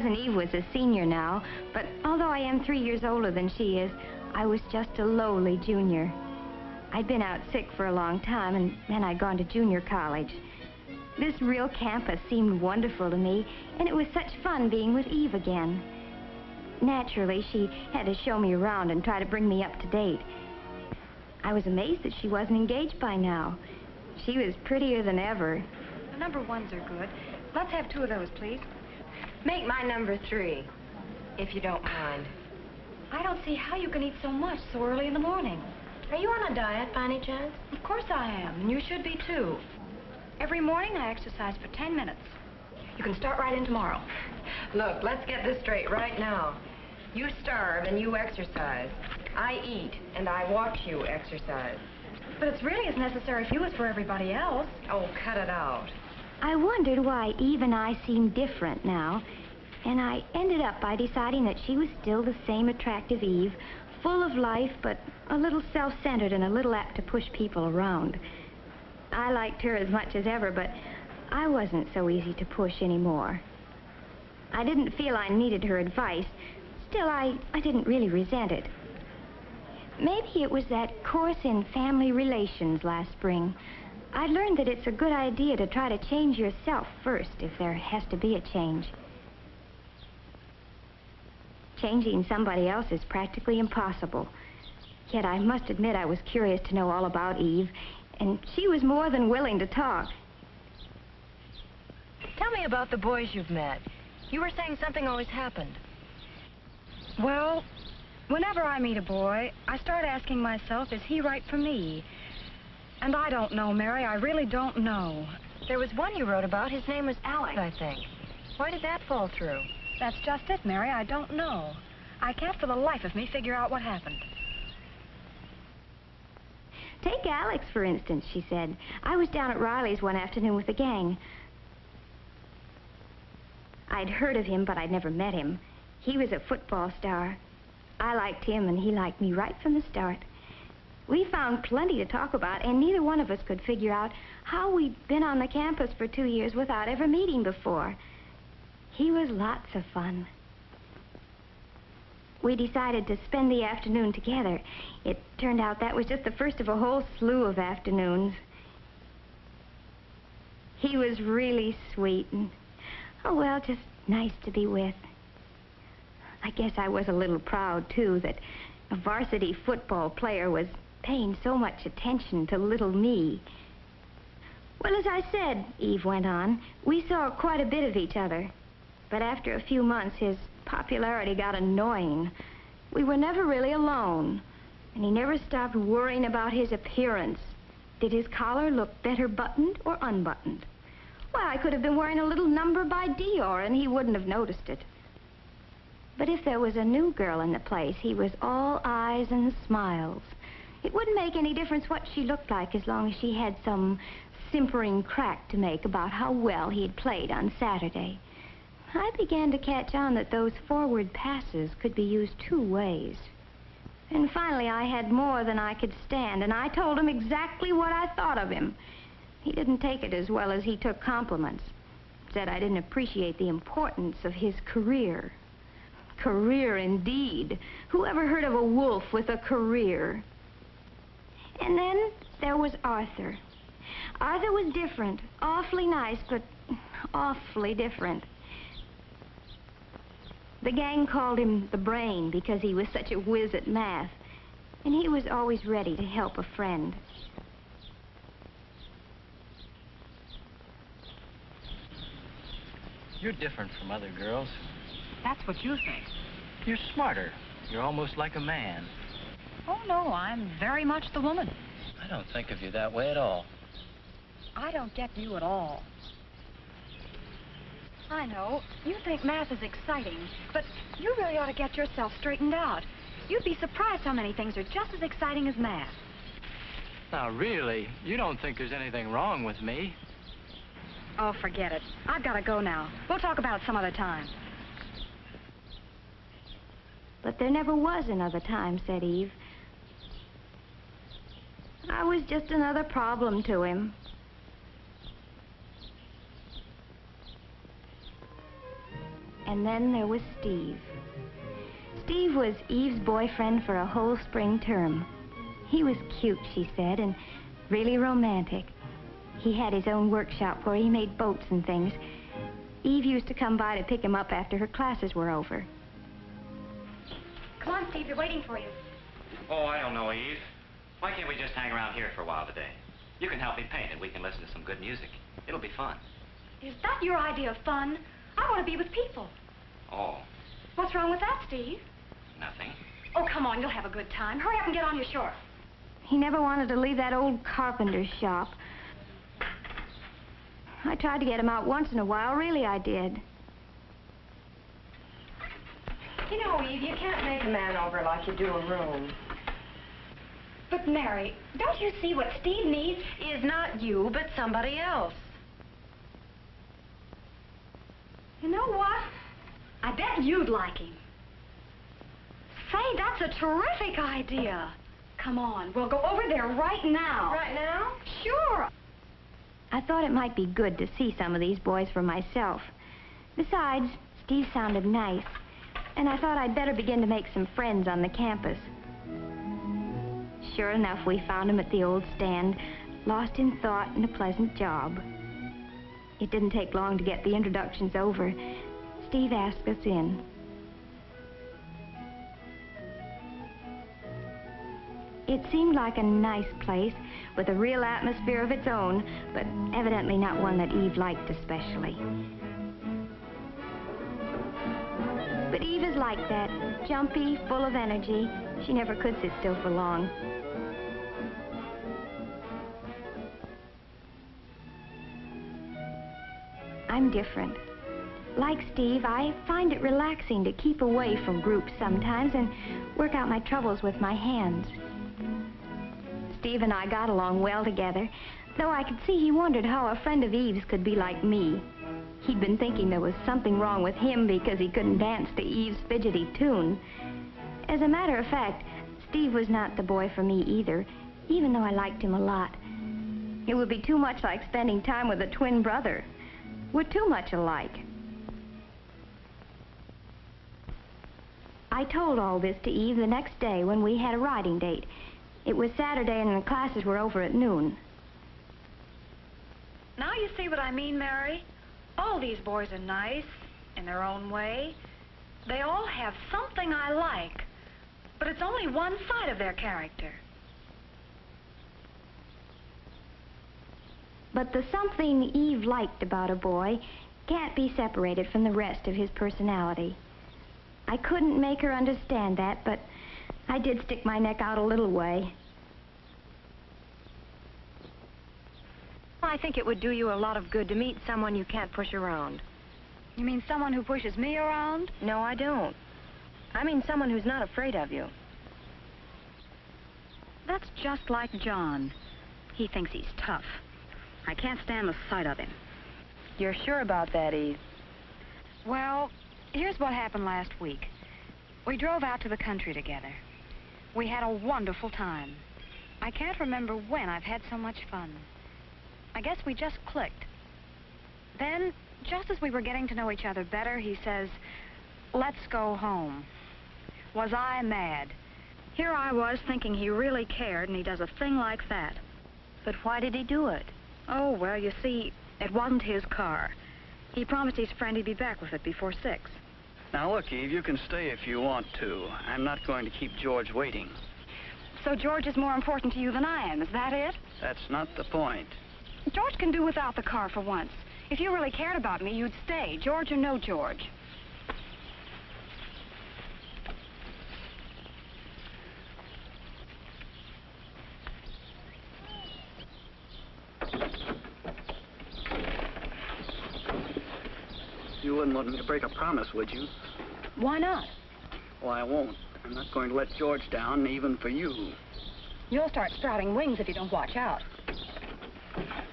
Cousin Eve was a senior now, but although I am 3 years older than she is, I was just a lowly junior. I'd been out sick for a long time, and then I'd gone to junior college. This real campus seemed wonderful to me, and it was such fun being with Eve again. Naturally, she had to show me around and try to bring me up to date. I was amazed that she wasn't engaged by now. She was prettier than ever. The number 1s are good. Let's have 2 of those, please. Make my number 3, if you don't mind. I don't see how you can eat so much so early in the morning. Are you on a diet, by any chance? Of course I am, and you should be, too. Every morning I exercise for 10 minutes. You can start right in tomorrow. Look, let's get this straight right now. You starve and you exercise. I eat and I watch you exercise. But it's really as necessary for you as for everybody else. Oh, cut it out. I wondered why Eve and I seemed different now, and I ended up by deciding that she was still the same attractive Eve, full of life, but a little self-centered and a little apt to push people around. I liked her as much as ever, but I wasn't so easy to push anymore. I didn't feel I needed her advice. Still, I didn't really resent it. Maybe it was that course in family relations last spring. I learned that it's a good idea to try to change yourself first if there has to be a change. Changing somebody else is practically impossible. Yet I must admit I was curious to know all about Eve, and she was more than willing to talk. Tell me about the boys you've met. You were saying something always happened. Well, whenever I meet a boy, I start asking myself, is he right for me? And I don't know, Mary, I really don't know. There was one you wrote about. His name was Alex, I think. Why did that fall through? That's just it, Mary, I don't know. I can't for the life of me figure out what happened. Take Alex, for instance, she said. I was down at Riley's one afternoon with the gang. I'd heard of him, but I'd never met him. He was a football star. I liked him, and he liked me right from the start. We found plenty to talk about, and neither one of us could figure out how we'd been on the campus for 2 years without ever meeting before. He was lots of fun. We decided to spend the afternoon together. It turned out that was just the first of a whole slew of afternoons. He was really sweet and, oh, well, just nice to be with. I guess I was a little proud, too, that a varsity football player was paying so much attention to little me. Well, as I said, Eve went on, we saw quite a bit of each other. But after a few months, his popularity got annoying. We were never really alone, and he never stopped worrying about his appearance. Did his collar look better buttoned or unbuttoned? Why, I could have been wearing a little number by Dior, and he wouldn't have noticed it. But if there was a new girl in the place, he was all eyes and smiles. It wouldn't make any difference what she looked like as long as she had some simpering crack to make about how well he had played on Saturday. I began to catch on that those forward passes could be used 2 ways. And finally, I had more than I could stand, and I told him exactly what I thought of him. He didn't take it as well as he took compliments. Said I didn't appreciate the importance of his career. Career, indeed. Who ever heard of a wolf with a career? And then there was Arthur. Arthur was different. Awfully nice, but awfully different. The gang called him the Brain because he was such a whiz at math. And he was always ready to help a friend. You're different from other girls. That's what you think. You're smarter. You're almost like a man. Oh, no, I'm very much the woman. I don't think of you that way at all. I don't get you at all. I know. You think math is exciting, but you really ought to get yourself straightened out. You'd be surprised how many things are just as exciting as math. Now, really, you don't think there's anything wrong with me? Oh, forget it. I've got to go now. We'll talk about it some other time. But there never was another time, said Eve. I was just another problem to him. And then there was Steve. Steve was Eve's boyfriend for a whole spring term. He was cute, she said, and really romantic. He had his own workshop where he made boats and things. Eve used to come by to pick him up after her classes were over. Come on, Steve, they're waiting for you. Oh, I don't know, Eve. Why can't we just hang around here for a while today? You can help me paint and we can listen to some good music. It'll be fun. Is that your idea of fun? I want to be with people. Oh, What's wrong with that, Steve? nothing. Oh, come on, you'll have a good time. Hurry up and get on your shorts. He never wanted to leave that old carpenter's shop. I tried to get him out once in a while, really I did. You know, Eve, you can't make a man over like you do a room. But, Mary, don't you see what Steve needs? Is not you, but somebody else. You know what? I bet you'd like him. Say, that's a terrific idea. Come on, we'll go over there right now. Right now? Sure. I thought it might be good to see some of these boys for myself. Besides, Steve sounded nice, and I thought I'd better begin to make some friends on the campus. Sure enough, we found him at the old stand, lost in thought in a pleasant job. It didn't take long to get the introductions over. Steve asked us in. It seemed like a nice place, with a real atmosphere of its own, but evidently not one that Eve liked especially. But Eve is like that, jumpy, full of energy. She never could sit still for long. I'm different. Like Steve, I find it relaxing to keep away from groups sometimes and work out my troubles with my hands. Steve and I got along well together, though I could see he wondered how a friend of Eve's could be like me. He'd been thinking there was something wrong with him because he couldn't dance to Eve's fidgety tune. As a matter of fact, Steve was not the boy for me either, even though I liked him a lot. It would be too much like spending time with a twin brother. We're too much alike. I told all this to Eve the next day when we had a riding date. It was Saturday and the classes were over at noon. Now you see what I mean, Mary? All these boys are nice in their own way. They all have something I like, but it's only one side of their character. But the something Eve liked about a boy can't be separated from the rest of his personality. I couldn't make her understand that, but I did stick my neck out a little way. I think it would do you a lot of good to meet someone you can't push around. You mean someone who pushes me around? No, I don't. I mean someone who's not afraid of you. That's just like John. He thinks he's tough. I can't stand the sight of him. You're sure about that, Eve? Well, here's what happened last week. We drove out to the country together. We had a wonderful time. I can't remember when I've had so much fun. I guess we just clicked. Then, just as we were getting to know each other better, he says, "Let's go home." Was I mad? Here I was thinking he really cared, and he does a thing like that. But why did he do it? Oh, well, you see, it wasn't his car. He promised his friend he'd be back with it before 6. Now, look, Eve, you can stay if you want to. I'm not going to keep George waiting. So George is more important to you than I am, is that it? That's not the point. George can do without the car for once. If you really cared about me, you'd stay, George or no George. You wouldn't want me to break a promise, would you? Why not? Well, I won't. I'm not going to let George down, even for you. You'll start sprouting wings if you don't watch out.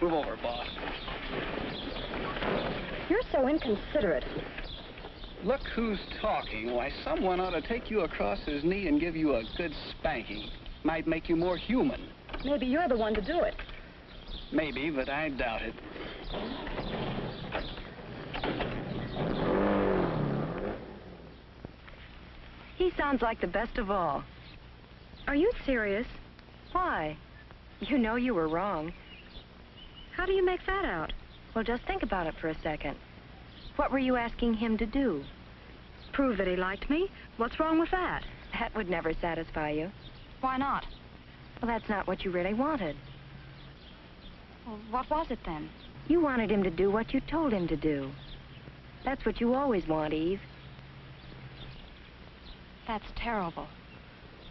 Move over, boss. You're so inconsiderate. Look who's talking. Why, someone ought to take you across his knee and give you a good spanking. Might make you more human. Maybe you're the one to do it. Maybe, but I doubt it. He sounds like the best of all. Are you serious? Why? You know you were wrong. How do you make that out? Well, just think about it for a second. What were you asking him to do? Prove that he liked me? What's wrong with that? That would never satisfy you. Why not? Well, that's not what you really wanted. Well, what was it then? You wanted him to do what you told him to do. That's what you always want, Eve. That's terrible.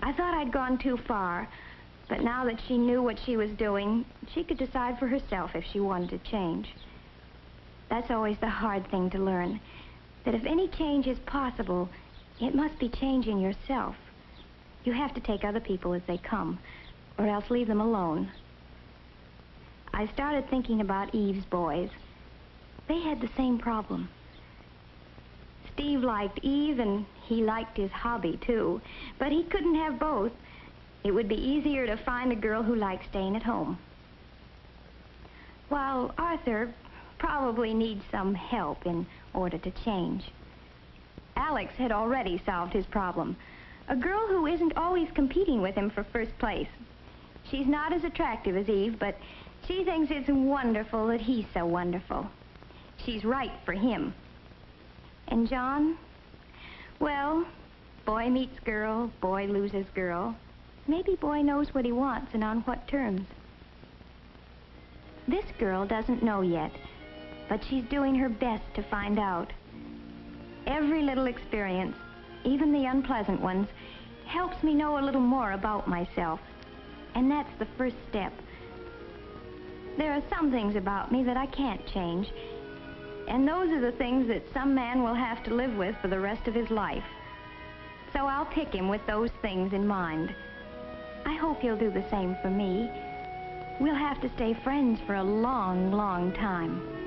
I thought I'd gone too far, but now that she knew what she was doing, she could decide for herself if she wanted to change. That's always the hard thing to learn, that if any change is possible, it must be changing yourself. You have to take other people as they come, or else leave them alone. I started thinking about Eve's boys. They had the same problem. Steve liked Eve, and he liked his hobby, too. But he couldn't have both. It would be easier to find a girl who liked staying at home. While Arthur probably needs some help in order to change. Alex had already solved his problem. A girl who isn't always competing with him for first place. She's not as attractive as Eve, but she thinks it's wonderful that he's so wonderful. She's right for him. And John? Well, boy meets girl, boy loses girl. Maybe boy knows what he wants and on what terms. This girl doesn't know yet, but she's doing her best to find out. Every little experience, even the unpleasant ones, helps me know a little more about myself. And that's the first step. There are some things about me that I can't change. And those are the things that some man will have to live with for the rest of his life. So I'll pick him with those things in mind. I hope he'll do the same for me. We'll have to stay friends for a long, long time.